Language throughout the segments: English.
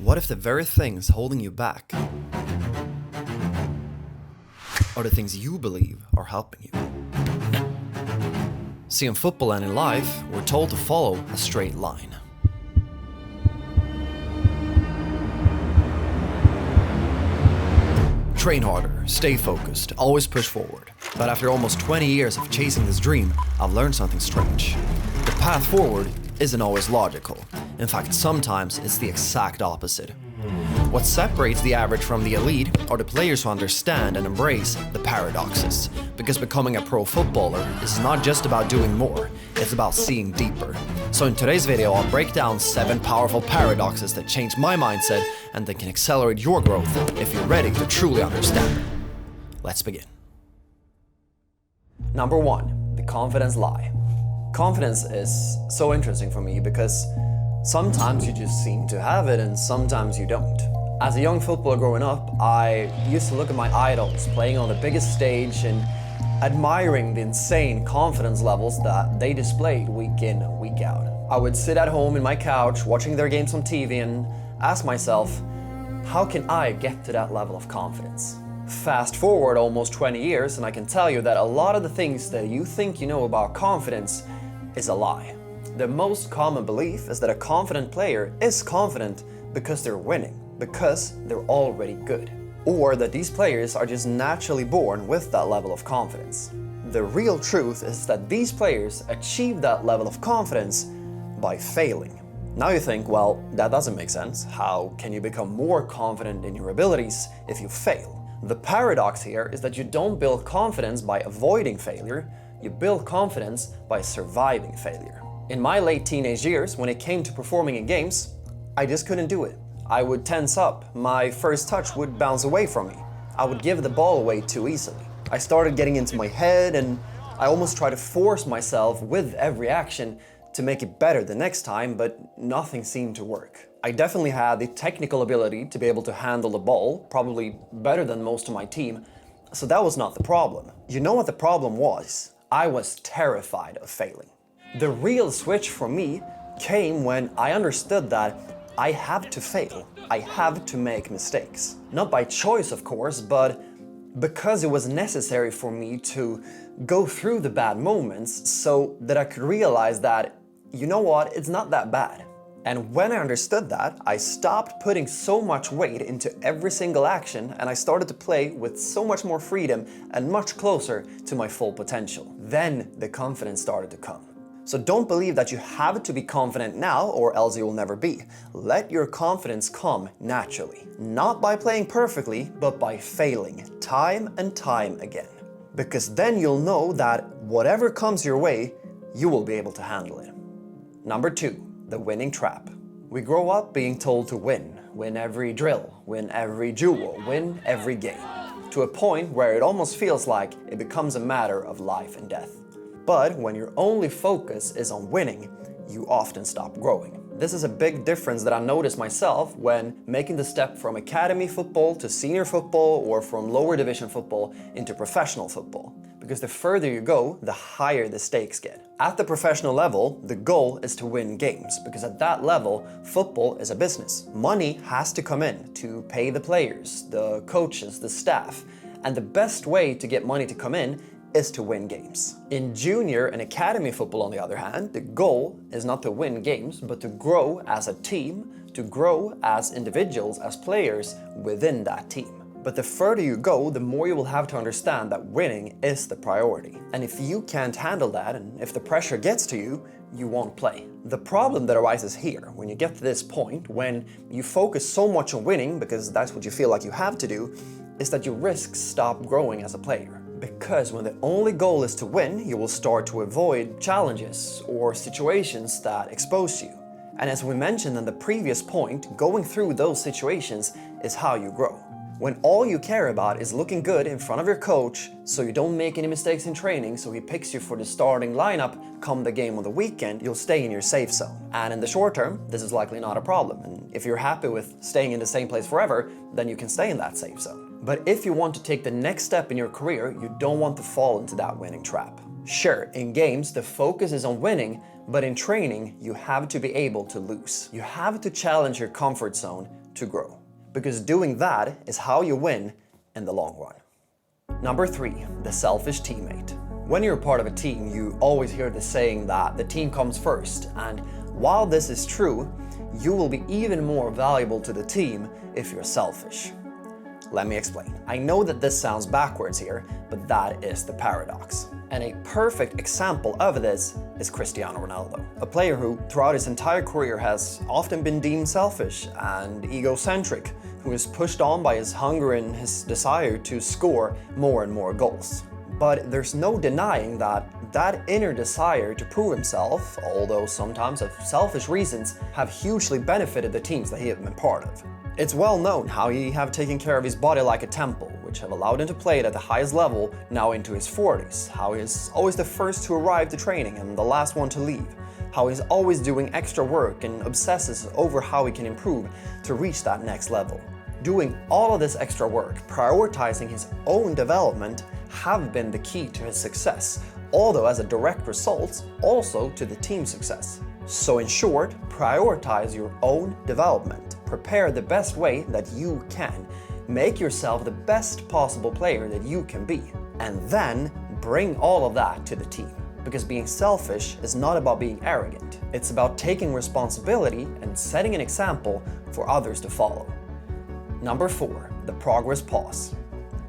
What if the very things holding you back are the things you believe are helping you? See, in football and in life, we're told to follow a straight line. Train harder, stay focused, always push forward. But after almost 20 years of chasing this dream, I've learned something strange. The path forward isn't always logical. In fact, sometimes it's the exact opposite. What separates the average from the elite are the players who understand and embrace the paradoxes. Because becoming a pro footballer is not just about doing more, it's about seeing deeper. So in today's video, I'll break down 7 powerful paradoxes that change my mindset and that can accelerate your growth if you're ready to truly understand them. Let's begin. Number 1, the confidence lie. Confidence is so interesting for me because sometimes you just seem to have it and sometimes you don't. As a young footballer growing up, I used to look at my idols playing on the biggest stage and admiring the insane confidence levels that they displayed week in and week out. I would sit at home in my couch watching their games on TV and ask myself, how can I get to that level of confidence? Fast forward almost 20 years and I can tell you that a lot of the things that you think you know about confidence is a lie. The most common belief is that a confident player is confident because they're winning, because they're already good, or that these players are just naturally born with that level of confidence. The real truth is that these players achieve that level of confidence by failing. Now you think, well, that doesn't make sense. How can you become more confident in your abilities if you fail? The paradox here is that you don't build confidence by avoiding failure, you build confidence by surviving failure. In my late teenage years, when it came to performing in games, I just couldn't do it. I would tense up, my first touch would bounce away from me. I would give the ball away too easily. I started getting into my head and I almost tried to force myself with every action to make it better the next time, but nothing seemed to work. I definitely had the technical ability to be able to handle the ball, probably better than most of my team, so that was not the problem. You know what the problem was? I was terrified of failing. The real switch for me came when I understood that I have to fail. I have to make mistakes. Not by choice, of course, but because it was necessary for me to go through the bad moments so that I could realize that, you know what, it's not that bad. And when I understood that, I stopped putting so much weight into every single action and I started to play with so much more freedom and much closer to my full potential. Then the confidence started to come. So don't believe that you have to be confident now or else you will never be. Let your confidence come naturally. Not by playing perfectly, but by failing time and time again. Because then you'll know that whatever comes your way, you will be able to handle it. Number 2, the winning trap. We grow up being told to win every drill, win every duel, win every game. To a point where it almost feels like it becomes a matter of life and death. But when your only focus is on winning, you often stop growing. This is a big difference that I noticed myself when making the step from academy football to senior football or from lower division football into professional football. Because the further you go, the higher the stakes get. At the professional level, the goal is to win games, because at that level, football is a business. Money has to come in to pay the players, the coaches, the staff, and the best way to get money to come in is to win games. In junior and academy football, on the other hand, the goal is not to win games, but to grow as a team, to grow as individuals, as players within that team. But the further you go, the more you will have to understand that winning is the priority. And if you can't handle that, and if the pressure gets to you, you won't play. The problem that arises here, when you get to this point, when you focus so much on winning, because that's what you feel like you have to do, is that you risk stop growing as a player. Because when the only goal is to win, you will start to avoid challenges or situations that expose you. And as we mentioned in the previous point, going through those situations is how you grow. When all you care about is looking good in front of your coach, so you don't make any mistakes in training, so he picks you for the starting lineup come the game on the weekend, you'll stay in your safe zone. And in the short term, this is likely not a problem. And if you're happy with staying in the same place forever, then you can stay in that safe zone. But if you want to take the next step in your career, you don't want to fall into that winning trap. Sure, in games, the focus is on winning, but in training, you have to be able to lose. You have to challenge your comfort zone to grow. Because doing that is how you win in the long run. Number 3, the selfish teammate. When you're part of a team, you always hear the saying that the team comes first, and while this is true, you will be even more valuable to the team if you're selfish. Let me explain. I know that this sounds backwards here, but that is the paradox. And a perfect example of this is Cristiano Ronaldo, a player who throughout his entire career has often been deemed selfish and egocentric, who is pushed on by his hunger and his desire to score more and more goals. But there's no denying that inner desire to prove himself, although sometimes of selfish reasons, have hugely benefited the teams that he has been part of. It's well known how he have taken care of his body like a temple, which have allowed him to play it at the highest level now into his 40s, how he is always the first to arrive to training and the last one to leave, how he's always doing extra work and obsesses over how he can improve to reach that next level. Doing all of this extra work, prioritizing his own development, have been the key to his success, although as a direct result, also to the team's success. So in short, prioritize your own development. Prepare the best way that you can. Make yourself the best possible player that you can be. And then bring all of that to the team. Because being selfish is not about being arrogant. It's about taking responsibility and setting an example for others to follow. Number 4, the progress pause.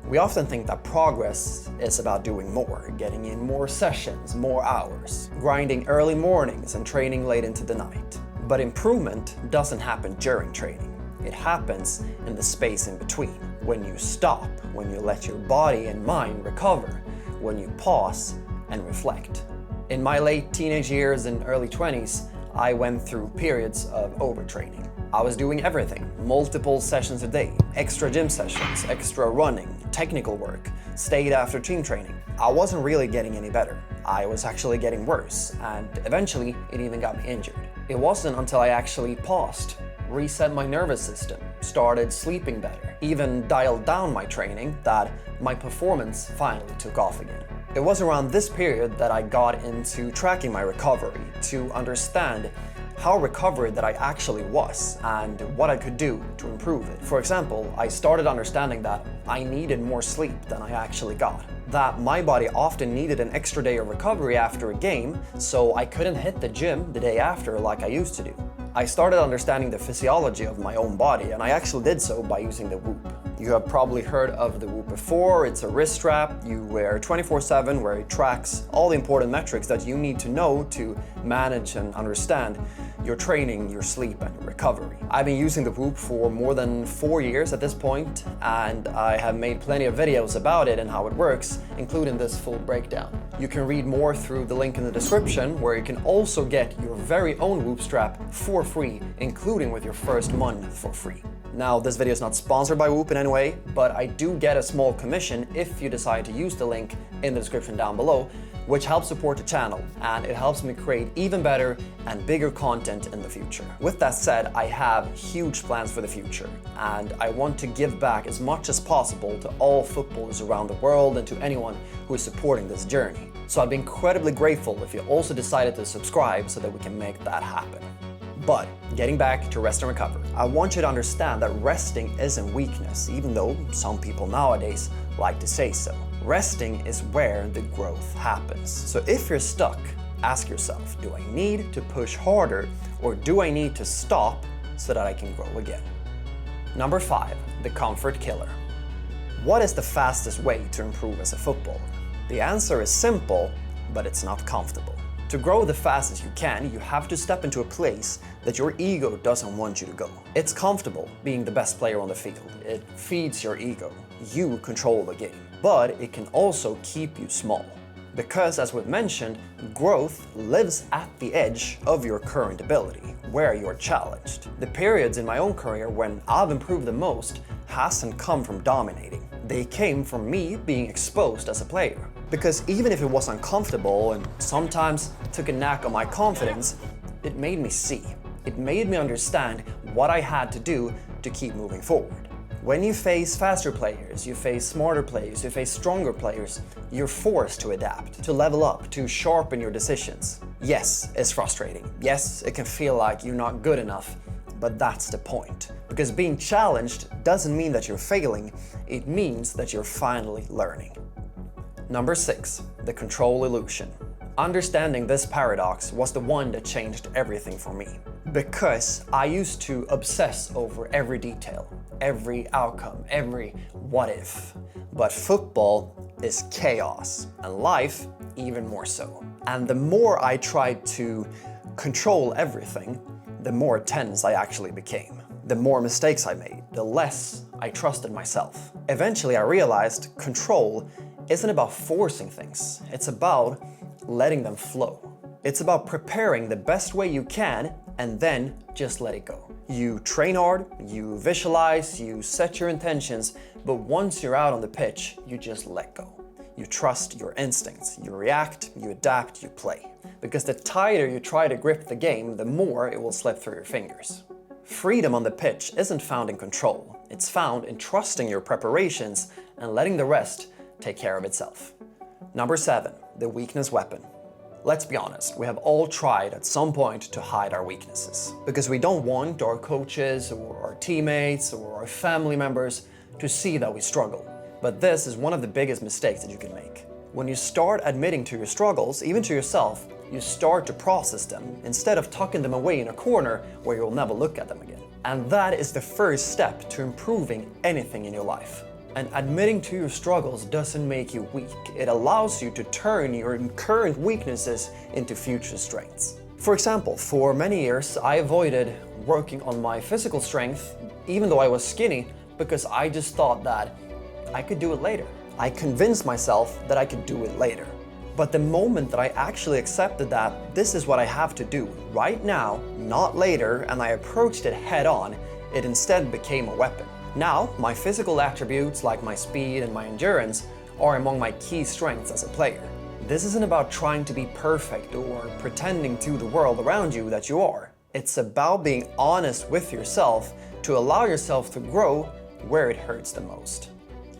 We often think that progress is about doing more, getting in more sessions, more hours, grinding early mornings and training late into the night. But improvement doesn't happen during training. It happens in the space in between, when you stop, when you let your body and mind recover, when you pause and reflect. In my late teenage years and early 20s, I went through periods of overtraining. I was doing everything, multiple sessions a day, extra gym sessions, extra running, technical work, stayed after team training. I wasn't really getting any better. I was actually getting worse, and eventually it even got me injured. It wasn't until I actually paused, reset my nervous system, started sleeping better, even dialed down my training, that my performance finally took off again. It was around this period that I got into tracking my recovery to understand how recovered that I actually was and what I could do to improve it. For example, I started understanding that I needed more sleep than I actually got. That my body often needed an extra day of recovery after a game, so I couldn't hit the gym the day after like I used to do. I started understanding the physiology of my own body, and I actually did so by using the Whoop. You have probably heard of the Whoop before. It's a wrist strap you wear 24/7 where it tracks all the important metrics that you need to know to manage and understand your training, your sleep, and your recovery. I've been using the Whoop for more than 4 years at this point, and I have made plenty of videos about it and how it works, including this full breakdown. You can read more through the link in the description, where you can also get your very own Whoop strap for free, including with your first month for free. Now, this video is not sponsored by Whoop in any way, but I do get a small commission if you decide to use the link in the description down below, which helps support the channel, and it helps me create even better and bigger content in the future. With that said, I have huge plans for the future, and I want to give back as much as possible to all footballers around the world and to anyone who is supporting this journey. So I'd be incredibly grateful if you also decided to subscribe so that we can make that happen. But getting back to rest and recover, I want you to understand that resting isn't weakness, even though some people nowadays like to say so. Resting is where the growth happens. So if you're stuck, ask yourself, do I need to push harder, or do I need to stop so that I can grow again? Number 5, the comfort killer. What is the fastest way to improve as a footballer? The answer is simple, but it's not comfortable. To grow the fastest you can, you have to step into a place that your ego doesn't want you to go. It's comfortable being the best player on the field. It feeds your ego. You control the game. But it can also keep you small. Because, as we've mentioned, growth lives at the edge of your current ability, where you're challenged. The periods in my own career when I've improved the most hasn't come from dominating. They came from me being exposed as a player. Because even if it was uncomfortable and sometimes took a knack on my confidence, it made me see. It made me understand what I had to do to keep moving forward. When you face faster players, you face smarter players, you face stronger players, you're forced to adapt, to level up, to sharpen your decisions. Yes, it's frustrating. Yes, it can feel like you're not good enough. but that's the point. Because being challenged doesn't mean that you're failing, it means that you're finally learning. Number 6, the control illusion. Understanding this paradox was the one that changed everything for me. Because I used to obsess over every detail, every outcome, every what if. But football is chaos, and life even more so. And the more I tried to control everything, the more tense I actually became. The more mistakes I made, the less I trusted myself. Eventually I realized control isn't about forcing things, it's about letting them flow. It's about preparing the best way you can and then just let it go. You train hard, you visualize, you set your intentions, but once you're out on the pitch, you just let go. You trust your instincts, you react, you adapt, you play. Because the tighter you try to grip the game, the more it will slip through your fingers. Freedom on the pitch isn't found in control, it's found in trusting your preparations and letting the rest take care of itself. Number 7, the weakness weapon. Let's be honest, we have all tried at some point to hide our weaknesses. Because we don't want our coaches or our teammates or our family members to see that we struggle. But this is one of the biggest mistakes that you can make. When you start admitting to your struggles, even to yourself, you start to process them instead of tucking them away in a corner where you'll never look at them again. And that is the first step to improving anything in your life. And admitting to your struggles doesn't make you weak. It allows you to turn your current weaknesses into future strengths. For example, for many years, I avoided working on my physical strength, even though I was skinny, because I just thought that I could do it later. I convinced myself that I could do it later. But the moment that I actually accepted that this is what I have to do right now, not later, and I approached it head on, it instead became a weapon. Now, my physical attributes like my speed and my endurance are among my key strengths as a player. This isn't about trying to be perfect or pretending to the world around you that you are. It's about being honest with yourself to allow yourself to grow where it hurts the most.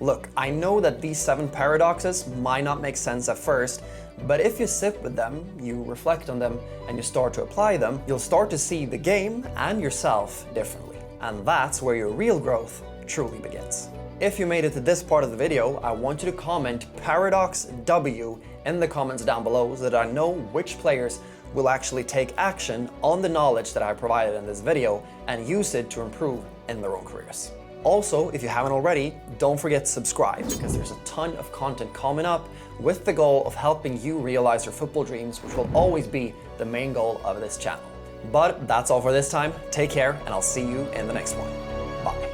Look, I know that these 7 paradoxes might not make sense at first, but if you sit with them, you reflect on them, and you start to apply them, you'll start to see the game and yourself differently. And that's where your real growth truly begins. If you made it to this part of the video, I want you to comment Paradox W in the comments down below so that I know which players will actually take action on the knowledge that I provided in this video and use it to improve in their own careers. Also, if you haven't already, don't forget to subscribe because there's a ton of content coming up with the goal of helping you realize your football dreams, which will always be the main goal of this channel. But that's all for this time. Take care, and I'll see you in the next one. Bye.